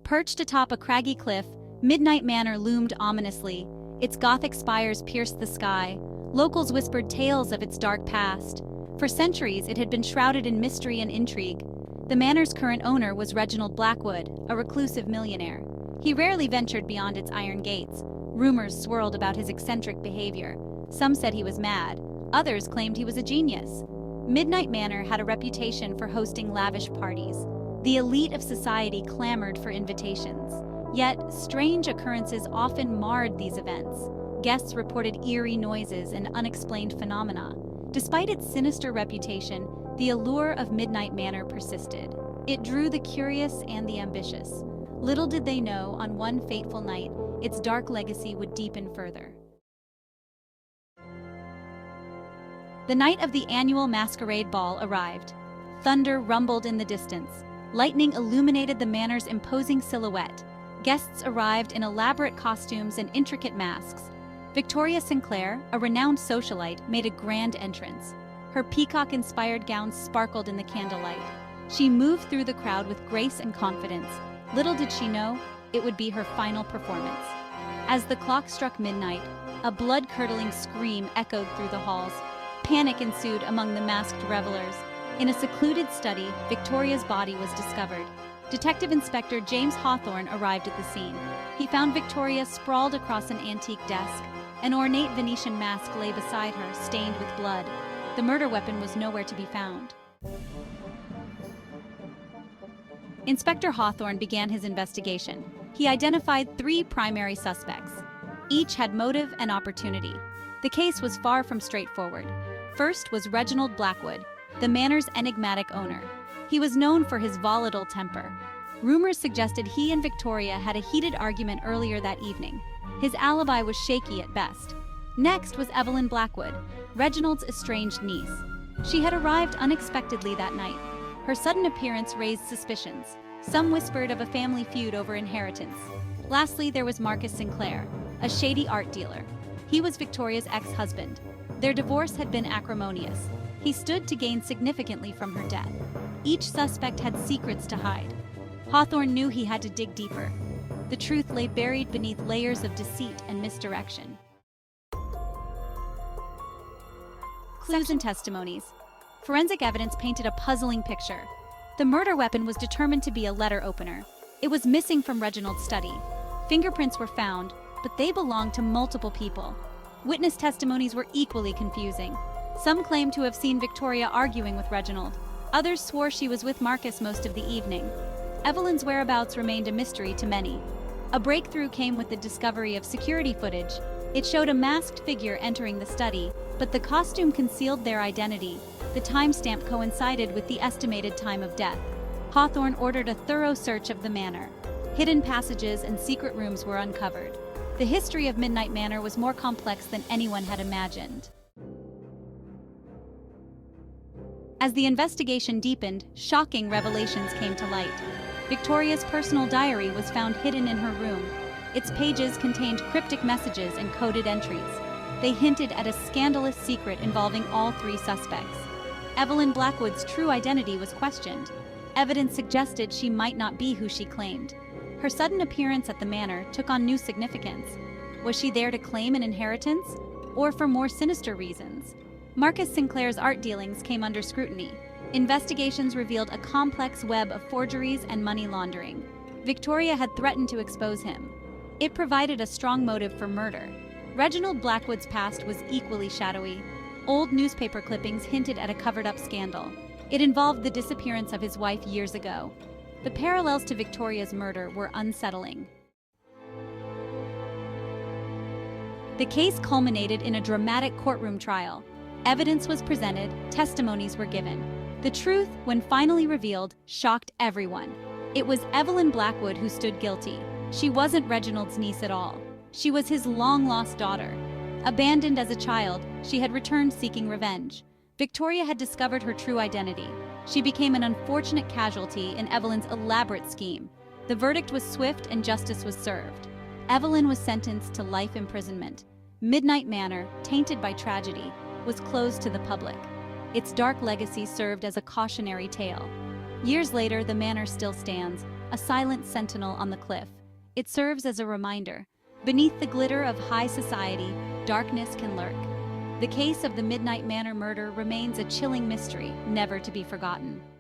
Perched atop a craggy cliff, Midnight Manor loomed ominously. Its Gothic spires pierced the sky. Locals whispered tales of its dark past. For centuries, it had been shrouded in mystery and intrigue. The manor's current owner was Reginald Blackwood, a reclusive millionaire. He rarely ventured beyond its iron gates. Rumors swirled about his eccentric behavior. Some said he was mad. Others claimed he was a genius. Midnight Manor had a reputation for hosting lavish parties. The elite of society clamored for invitations. Yet, strange occurrences often marred these events. Guests reported eerie noises and unexplained phenomena. Despite its sinister reputation, the allure of Midnight Manor persisted. It drew the curious and the ambitious. Little did they know, on one fateful night, its dark legacy would deepen further. The night of the annual masquerade ball arrived. Thunder rumbled in the distance. Lightning illuminated the manor's imposing silhouette. Guests arrived in elaborate costumes and intricate masks. Victoria Sinclair, a renowned socialite, made a grand entrance. Her peacock-inspired gown sparkled in the candlelight. She moved through the crowd with grace and confidence. Little did she know, it would be her final performance. As the clock struck midnight, a blood-curdling scream echoed through the halls. Panic ensued among the masked revelers. In a secluded study, Victoria's body was discovered. Detective Inspector James Hawthorne arrived at the scene. He found Victoria sprawled across an antique desk. An ornate Venetian mask lay beside her, stained with blood. The murder weapon was nowhere to be found. Inspector Hawthorne began his investigation. He identified 3 primary suspects. Each had motive and opportunity. The case was far from straightforward. First was Reginald Blackwood, the manor's enigmatic owner. He was known for his volatile temper. Rumors suggested he and Victoria had a heated argument earlier that evening. His alibi was shaky at best. Next was Evelyn Blackwood, Reginald's estranged niece. She had arrived unexpectedly that night. Her sudden appearance raised suspicions. Some whispered of a family feud over inheritance. Lastly, there was Marcus Sinclair, a shady art dealer. He was Victoria's ex-husband. Their divorce had been acrimonious. He stood to gain significantly from her death. Each suspect had secrets to hide. Hawthorne knew he had to dig deeper. The truth lay buried beneath layers of deceit and misdirection. Clues and testimonies. Forensic evidence painted a puzzling picture. The murder weapon was determined to be a letter opener. It was missing from Reginald's study. Fingerprints were found, but they belonged to multiple people. Witness testimonies were equally confusing. Some claimed to have seen Victoria arguing with Reginald. Others swore she was with Marcus most of the evening. Evelyn's whereabouts remained a mystery to many. A breakthrough came with the discovery of security footage. It showed a masked figure entering the study, but the costume concealed their identity. The timestamp coincided with the estimated time of death. Hawthorne ordered a thorough search of the manor. Hidden passages and secret rooms were uncovered. The history of Midnight Manor was more complex than anyone had imagined. As the investigation deepened, shocking revelations came to light. Victoria's personal diary was found hidden in her room. Its pages contained cryptic messages and coded entries. They hinted at a scandalous secret involving all 3 suspects. Evelyn Blackwood's true identity was questioned. Evidence suggested she might not be who she claimed. Her sudden appearance at the manor took on new significance. Was she there to claim an inheritance, or for more sinister reasons? Marcus Sinclair's art dealings came under scrutiny. Investigations revealed a complex web of forgeries and money laundering. Victoria had threatened to expose him. It provided a strong motive for murder. Reginald Blackwood's past was equally shadowy. Old newspaper clippings hinted at a covered-up scandal. It involved the disappearance of his wife years ago. The parallels to Victoria's murder were unsettling. The case culminated in a dramatic courtroom trial. Evidence was presented, testimonies were given. The truth, when finally revealed, shocked everyone. It was Evelyn Blackwood who stood guilty. She wasn't Reginald's niece at all. She was his long-lost daughter. Abandoned as a child, she had returned seeking revenge. Victoria had discovered her true identity. She became an unfortunate casualty in Evelyn's elaborate scheme. The verdict was swift and justice was served. Evelyn was sentenced to life imprisonment. Midnight Manor, tainted by tragedy, was closed to the public. Its dark legacy served as a cautionary tale. Years later, the manor still stands, a silent sentinel on the cliff. It serves as a reminder. Beneath the glitter of high society, darkness can lurk. The case of the Midnight Manor murder remains a chilling mystery, never to be forgotten.